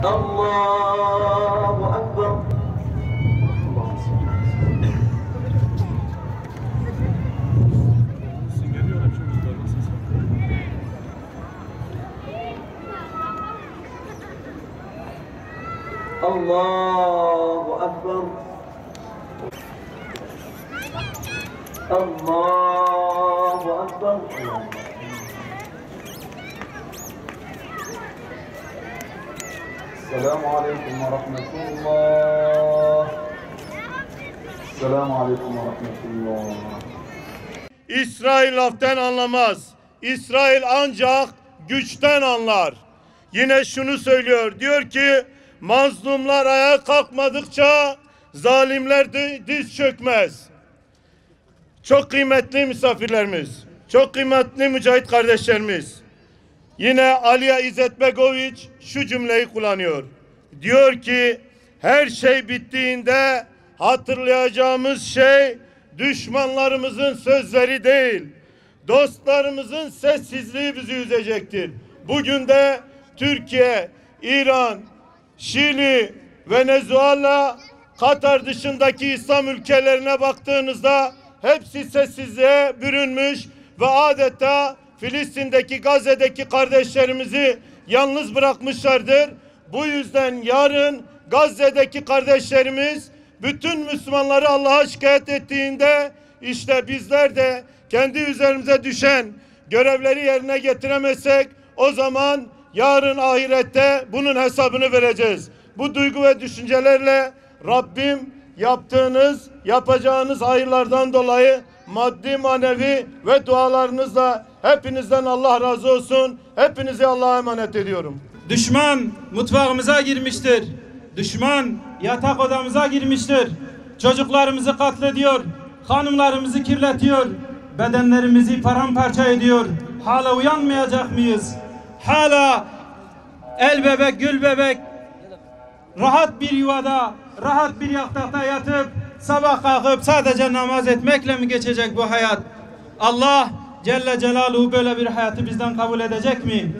Allahu Ekber. Allahu Ekber. Allahu Ekber. Selamun Aleyküm ve Rahmetullah. Selamun Aleyküm ve Rahmetullah. İsrail laftan anlamaz. İsrail ancak güçten anlar. Yine şunu söylüyor. Diyor ki mazlumlar ayağa kalkmadıkça zalimler diz çökmez. Çok kıymetli misafirlerimiz, çok kıymetli mücahit kardeşlerimiz. Yine Aliya İzzet Begoviç şu cümleyi kullanıyor. Diyor ki her şey bittiğinde hatırlayacağımız şey düşmanlarımızın sözleri değil, dostlarımızın sessizliği bizi üzecektir. Bugün de Türkiye, İran, Şili, Venezuela, Katar dışındaki İslam ülkelerine baktığınızda hepsi sessizliğe bürünmüş ve adeta Filistin'deki, Gazze'deki kardeşlerimizi yalnız bırakmışlardır. Bu yüzden yarın Gazze'deki kardeşlerimiz bütün Müslümanları Allah'a şikayet ettiğinde işte bizler de kendi üzerimize düşen görevleri yerine getiremezsek o zaman yarın ahirette bunun hesabını vereceğiz. Bu duygu ve düşüncelerle Rabbim yapacağınız hayırlardan dolayı maddi, manevi ve dualarınızla hepinizden Allah razı olsun. Hepinizi Allah'a emanet ediyorum. Düşman mutfağımıza girmiştir. Düşman yatak odamıza girmiştir. Çocuklarımızı katlediyor. Hanımlarımızı kirletiyor. Bedenlerimizi paramparça ediyor. Hala uyanmayacak mıyız? Hala el bebek, gül bebek rahat bir yuvada, rahat bir yatakta yatıp sabah kalkıp sadece namaz etmekle mi geçecek bu hayat? Allah Celle Celaluhu böyle bir hayatı bizden kabul edecek mi?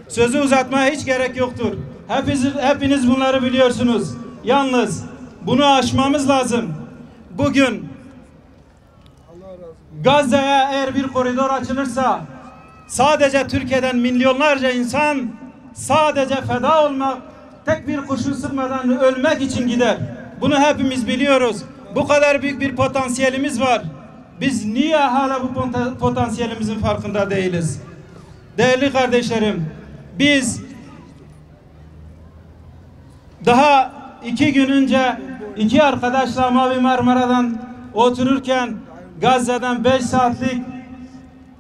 Sözü uzatmaya hiç gerek yoktur. Hepiniz bunları biliyorsunuz. Yalnız bunu aşmamız lazım. Bugün Gazze'ye eğer bir koridor açılırsa sadece Türkiye'den milyonlarca insan sadece feda olmak, tek bir kurşun sıkmadan ölmek için gider. Bunu hepimiz biliyoruz. Bu kadar büyük bir potansiyelimiz var. Biz niye hala bu potansiyelimizin farkında değiliz? Değerli kardeşlerim, biz daha 2 gün önce 2 arkadaşla Mavi Marmara'dan otururken Gazze'den 5 saatlik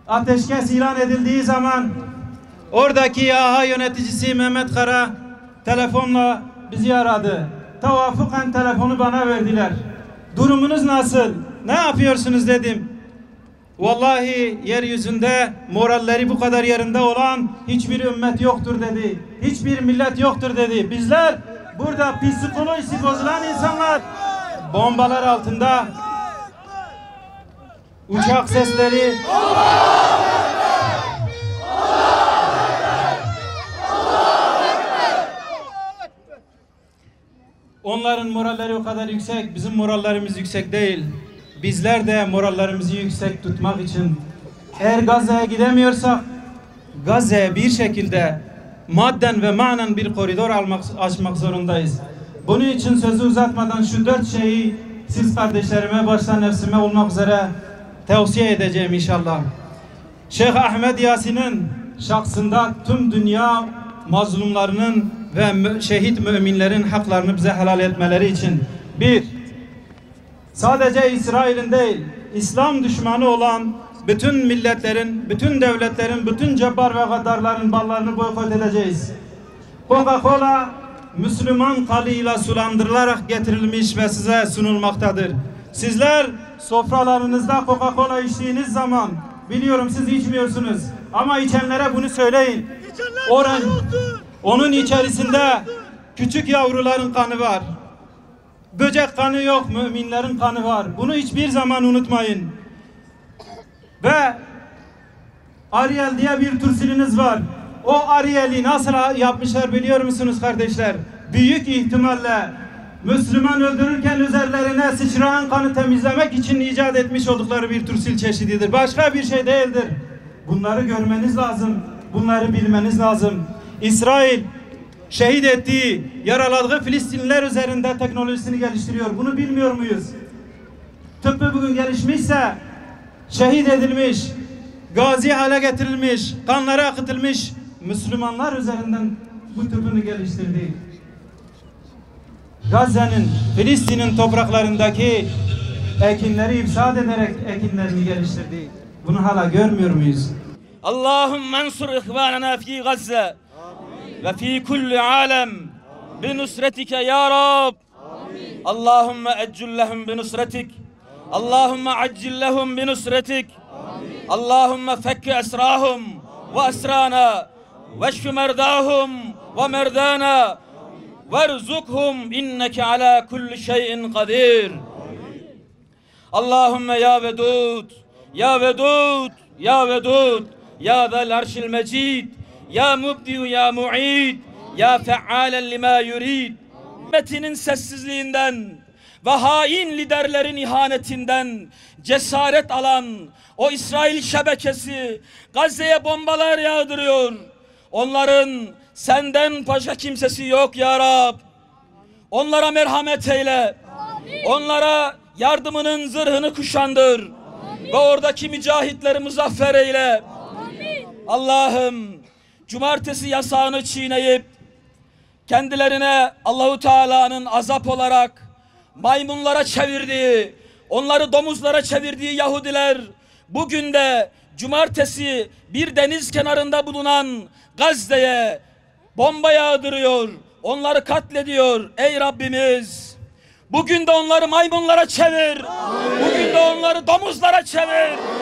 ateşkes ilan edildiği zaman oradaki YAHA yöneticisi Mehmet Kara telefonla bizi aradı. Tevafuken telefonu bana verdiler. Durumunuz nasıl? Ne yapıyorsunuz dedim. Vallahi yeryüzünde moralleri bu kadar yerinde olan hiçbir ümmet yoktur dedi. Hiçbir millet yoktur dedi. Bizler burada psikolojisi bozulan insanlar bombalar altında uçak sesleri onların moralleri o kadar yüksek, bizim morallerimiz yüksek değil. Bizler de morallerimizi yüksek tutmak için eğer Gazze'ye gidemiyorsak Gazze'ye bir şekilde madden ve manen bir koridor açmak zorundayız. Bunun için sözü uzatmadan şu 4 şeyi siz kardeşlerime, başta nefsime olmak üzere tavsiye edeceğim inşallah. Şeyh Ahmed Yasin'in şahsında tüm dünya mazlumlarının ve şehit müminlerin haklarını bize helal etmeleri için bir, sadece İsrail'in değil, İslam düşmanı olan bütün milletlerin, bütün devletlerin, bütün cebbar ve gaddarların ballarını boykot edeceğiz. Coca-Cola Müslüman kanıyla sulandırılarak getirilmiş ve size sunulmaktadır. Sizler sofralarınızda Coca-Cola içtiğiniz zaman, biliyorum siz içmiyorsunuz ama içenlere bunu söyleyin. Onun içerisinde küçük yavruların kanı var. Böcek kanı yok, müminlerin kanı var. Bunu hiçbir zaman unutmayın. Ve Ariel diye bir tursiliniz var. O Ariel'i nasıl yapmışlar biliyor musunuz kardeşler? Büyük ihtimalle Müslüman öldürürken üzerlerine sıçrayan kanı temizlemek için icat etmiş oldukları bir tursil çeşididir. Başka bir şey değildir. Bunları görmeniz lazım. Bunları bilmeniz lazım. İsrail şehit ettiği, yaraladığı Filistinliler üzerinde teknolojisini geliştiriyor. Bunu bilmiyor muyuz? Tıbbı bugün gelişmişse, şehit edilmiş, gazi hale getirilmiş, kanları akıtılmış Müslümanlar üzerinden bu tıbbını geliştirdi. Gazze'nin, Filistin'in topraklarındaki ekinleri ifsad ederek ekinlerini geliştirdi. Bunu hala görmüyor muyuz? اللهم انصر إخواننا في غزة وفي كل عالم بنصرتك يا رب اللهم أجل لهم بنصرتك اللهم عجل لهم بنصرتك اللهم فك أسراهم وأسرانا واشف مرضاهم ومرضانا وارزقهم إنك على كل شيء قدير اللهم يا ودود يا ودود يا ودود يا ذا العرش المجيد يا مبدي يا معيد يا فعالا لما يريد. Ümmetinin sessizliğinden ve hain liderlerin ihanetinden cesaret alan o İsrail şebekesi Gazze'ye bombalar yağdırıyor. Onların senden başka kimsesi yok ya Rab. Onlara merhamet eyle. Onlara yardımının zırhını kuşandır. Ve oradaki mücahitleri muzaffer eyle. Allah'ım cumartesi yasağını çiğneyip kendilerine Allahu Teala'nın azap olarak maymunlara çevirdiği, onları domuzlara çevirdiği Yahudiler bugün de cumartesi bir deniz kenarında bulunan Gazze'ye bomba yağdırıyor, onları katlediyor. Ey Rabbimiz, bugün de onları maymunlara çevir, bugün de onları domuzlara çevir.